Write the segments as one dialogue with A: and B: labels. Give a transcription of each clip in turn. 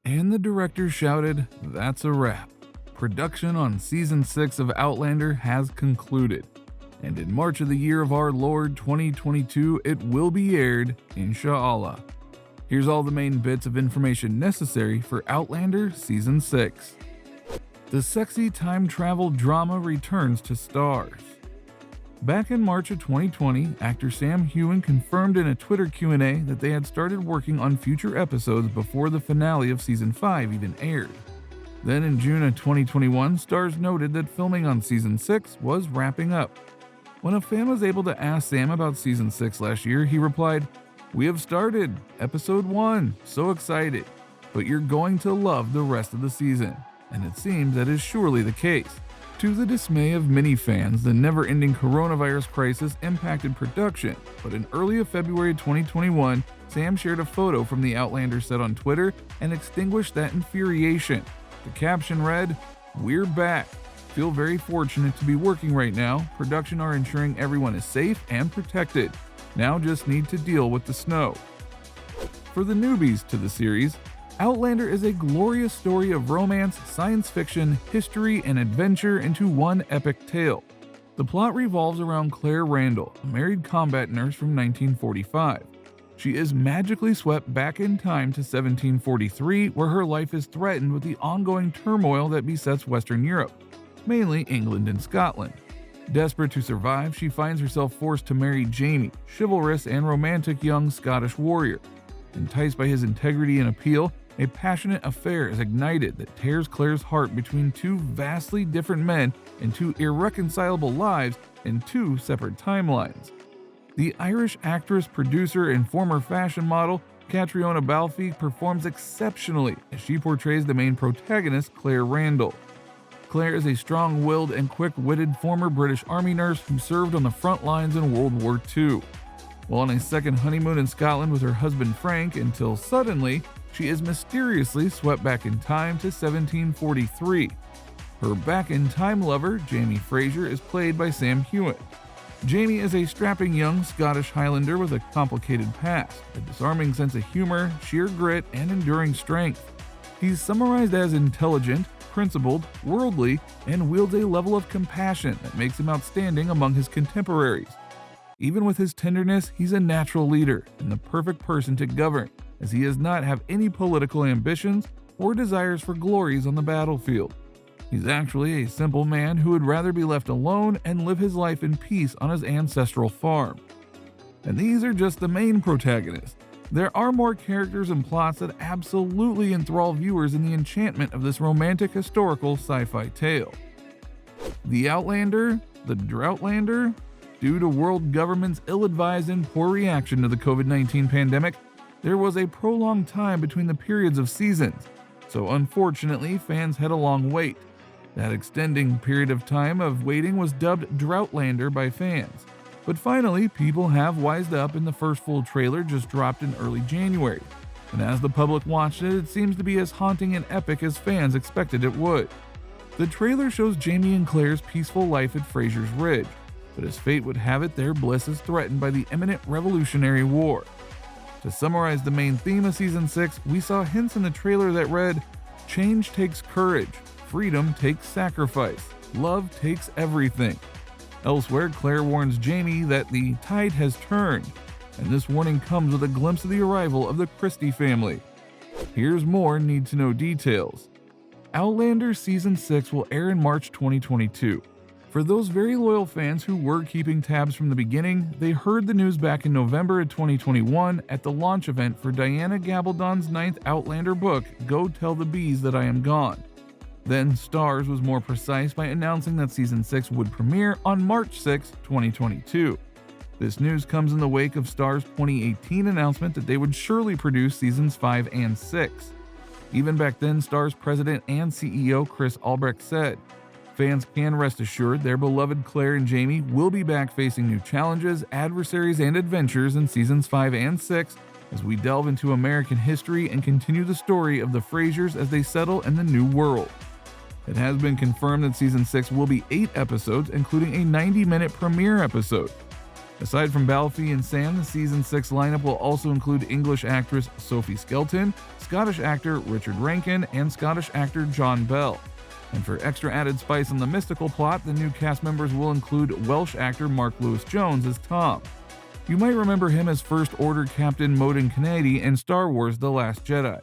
A: And the director shouted, "That's a wrap." Production on Season 6 of Outlander has concluded. And in March of the year of our Lord 2022, it will be aired, inshallah. Here's all the main bits of information necessary for Outlander Season 6. The sexy time travel drama returns to STARZ. Back in March of 2020, actor Sam Heughan confirmed in a Twitter Q&A that they had started working on future episodes before the finale of Season 5 even aired. Then in June of 2021, STARZ noted that filming on Season 6 was wrapping up. When a fan was able to ask Sam about Season 6 last year, he replied, "We have started, Episode 1, so excited, but you're going to love the rest of the season." And it seems that is surely the case. To the dismay of many fans, the never-ending coronavirus crisis impacted production, but in early February 2021, Sam shared a photo from the Outlander set on Twitter and extinguished that infuriation. The caption read, "We're back. Feel very fortunate to be working right now. Production are ensuring everyone is safe and protected. Now just need to deal with the snow." For the newbies to the series, Outlander is a glorious story of romance, science fiction, history, and adventure into one epic tale. The plot revolves around Claire Randall, a married combat nurse from 1945. She is magically swept back in time to 1743, where her life is threatened with the ongoing turmoil that besets Western Europe, mainly England and Scotland. Desperate to survive, she finds herself forced to marry Jamie, chivalrous and romantic young Scottish warrior. Enticed by his integrity and appeal, a passionate affair is ignited that tears Claire's heart between two vastly different men and two irreconcilable lives in two separate timelines. The Irish actress, producer, and former fashion model Caitriona Baife performs exceptionally as she portrays the main protagonist, Claire Randall. Claire is a strong-willed and quick-witted former British Army nurse who served on the front lines in World War II. While on a second honeymoon in Scotland with her husband Frank, until suddenly, she is mysteriously swept back in time to 1743. Her back-in-time lover, Jamie Fraser, is played by Sam Heughan. Jamie is a strapping young Scottish Highlander with a complicated past, a disarming sense of humor, sheer grit, and enduring strength. He's summarized as intelligent, principled, worldly, and wields a level of compassion that makes him outstanding among his contemporaries. Even with his tenderness, he's a natural leader and the perfect person to govern, as he does not have any political ambitions or desires for glories on the battlefield. He's actually a simple man who would rather be left alone and live his life in peace on his ancestral farm. And these are just the main protagonists. There are more characters and plots that absolutely enthrall viewers in the enchantment of this romantic historical sci-fi tale. The Outlander, the Droughtlander. Due to world government's ill-advised and poor reaction to the COVID-19 pandemic, there was a prolonged time between the periods of seasons, so unfortunately fans had a long wait. That extending period of time of waiting was dubbed Droughtlander by fans. But finally, people have wised up and the first full trailer just dropped in early January. And as the public watched it, it seems to be as haunting and epic as fans expected it would. The trailer shows Jamie and Claire's peaceful life at Fraser's Ridge, but as fate would have it, their bliss is threatened by the imminent Revolutionary War. To summarize the main theme of Season 6, we saw hints in the trailer that read, "Change takes courage, freedom takes sacrifice, love takes everything." Elsewhere, Claire warns Jamie that the tide has turned, and this warning comes with a glimpse of the arrival of the Christie family. Here's more need-to-know details. Outlander Season 6 will air in March 2022. For those very loyal fans who were keeping tabs from the beginning, they heard the news back in November of 2021 at the launch event for Diana Gabaldon's 9th Outlander book, Go Tell the Bees That I Am Gone. Then STARZ was more precise by announcing that Season 6 would premiere on March 6, 2022. This news comes in the wake of STARZ' 2018 announcement that they would surely produce Seasons 5 and 6. Even back then, STARZ president and CEO Chris Albrecht said, "Fans can rest assured their beloved Claire and Jamie will be back facing new challenges, adversaries, and adventures in Seasons 5 and 6 as we delve into American history and continue the story of the Frasers as they settle in the new world." It has been confirmed that Season 6 will be 8 episodes, including a 90-minute premiere episode. Aside from Baife and Sam, the Season 6 lineup will also include English actress Sophie Skelton, Scottish actor Richard Rankin, and Scottish actor John Bell. And for extra added spice on the mystical plot, the new cast members will include Welsh actor Mark Lewis-Jones as Tom. You might remember him as First Order Captain Moden Kennedy in Star Wars The Last Jedi.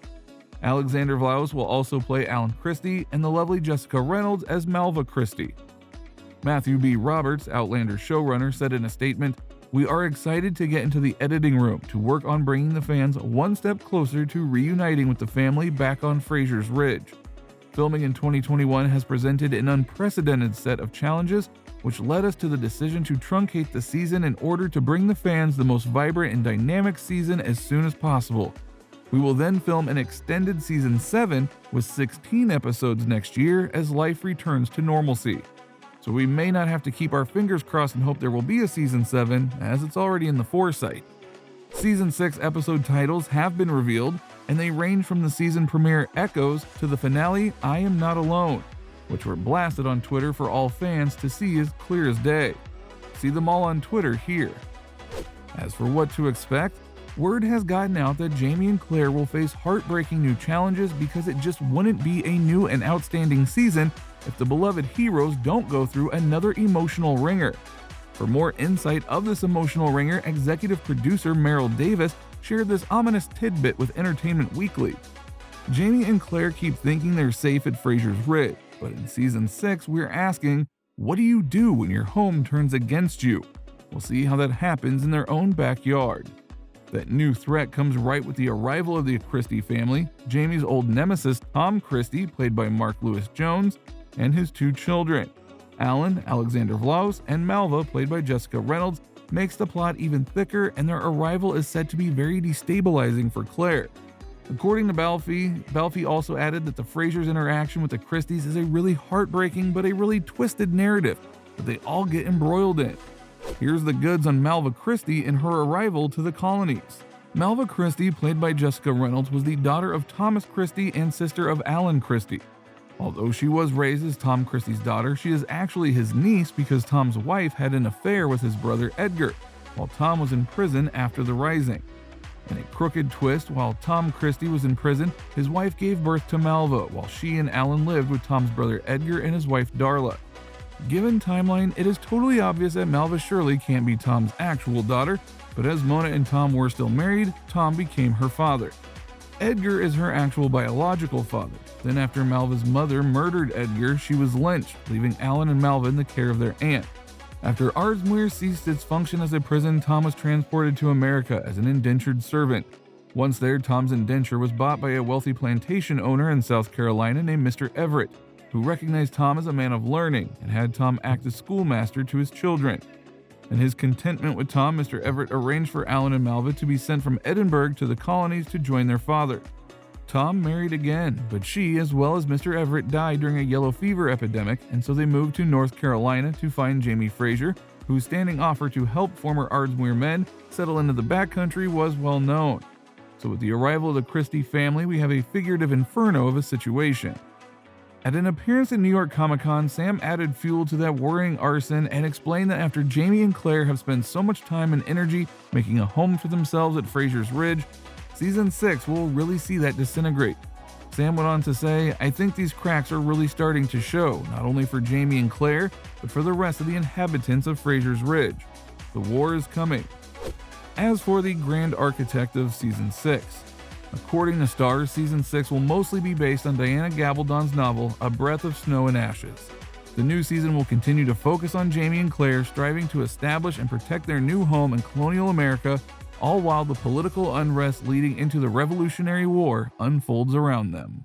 A: Alexander Vlaus will also play Alan Christie, and the lovely Jessica Reynolds as Malva Christie. Matthew B. Roberts, Outlander showrunner, said in a statement, "We are excited to get into the editing room to work on bringing the fans one step closer to reuniting with the family back on Fraser's Ridge. Filming in 2021 has presented an unprecedented set of challenges, which led us to the decision to truncate the season in order to bring the fans the most vibrant and dynamic season as soon as possible. We will then film an extended Season 7 with 16 episodes next year as life returns to normalcy. So we may not have to keep our fingers crossed and hope there will be a Season 7, as it's already in the foresight." Season 6 episode titles have been revealed, and they range from the season premiere Echoes to the finale I Am Not Alone, which were blasted on Twitter for all fans to see as clear as day. See them all on Twitter here. As for what to expect, word has gotten out that Jamie and Claire will face heartbreaking new challenges because it just wouldn't be a new and outstanding season if the beloved heroes don't go through another emotional ringer. For more insight of this emotional ringer, executive producer Meryl Davis shared this ominous tidbit with Entertainment Weekly. Jamie and Claire keep thinking they're safe at Fraser's Ridge, but in Season 6 we're asking, what do you do when your home turns against you? We'll see how that happens in their own backyard. That new threat comes right with the arrival of the Christie family, Jamie's old nemesis Tom Christie, played by Mark Lewis-Jones, and his two children. Alan, Alexander Vlaus, and Malva, played by Jessica Reynolds, makes the plot even thicker, and their arrival is said to be very destabilizing for Claire. According to Baife also added that the Frasers' interaction with the Christies is a really heartbreaking but a really twisted narrative that they all get embroiled in. Here's the goods on Malva Christie and her arrival to the colonies. Malva Christie, played by Jessica Reynolds, was the daughter of Thomas Christie and sister of Alan Christie. Although she was raised as Tom Christie's daughter, she is actually his niece because Tom's wife had an affair with his brother Edgar, while Tom was in prison after the Rising. In a crooked twist, while Tom Christie was in prison, his wife gave birth to Malva, while she and Alan lived with Tom's brother Edgar and his wife Darla. Given timeline, it is totally obvious that Malva surely can't be Tom's actual daughter, but as Mona and Tom were still married, Tom became her father. Edgar is her actual biological father. Then after Malva's mother murdered Edgar, she was lynched, leaving Alan and Malva in the care of their aunt. After Ardmere ceased its function as a prison, Tom was transported to America as an indentured servant. Once there, Tom's indenture was bought by a wealthy plantation owner in South Carolina named Mr. Everett, who recognized Tom as a man of learning and had Tom act as schoolmaster to his children. In his contentment with Tom, Mr. Everett arranged for Alan and Malva to be sent from Edinburgh to the colonies to join their father. Tom married again, but she, as well as Mr. Everett, died during a yellow fever epidemic, and so they moved to North Carolina to find Jamie Fraser, whose standing offer to help former Ardmere men settle into the backcountry was well known. So with the arrival of the Christie family, we have a figurative inferno of a situation. At an appearance at New York Comic-Con, Sam added fuel to that worrying arson and explained that after Jamie and Claire have spent so much time and energy making a home for themselves at Fraser's Ridge, Season 6 will really see that disintegrate. Sam went on to say, "I think these cracks are really starting to show, not only for Jamie and Claire, but for the rest of the inhabitants of Fraser's Ridge. The war is coming." As for the grand architect of Season 6, according to STARZ, Season 6 will mostly be based on Diana Gabaldon's novel, A Breath of Snow and Ashes. The new season will continue to focus on Jamie and Claire striving to establish and protect their new home in colonial America, all while the political unrest leading into the Revolutionary War unfolds around them.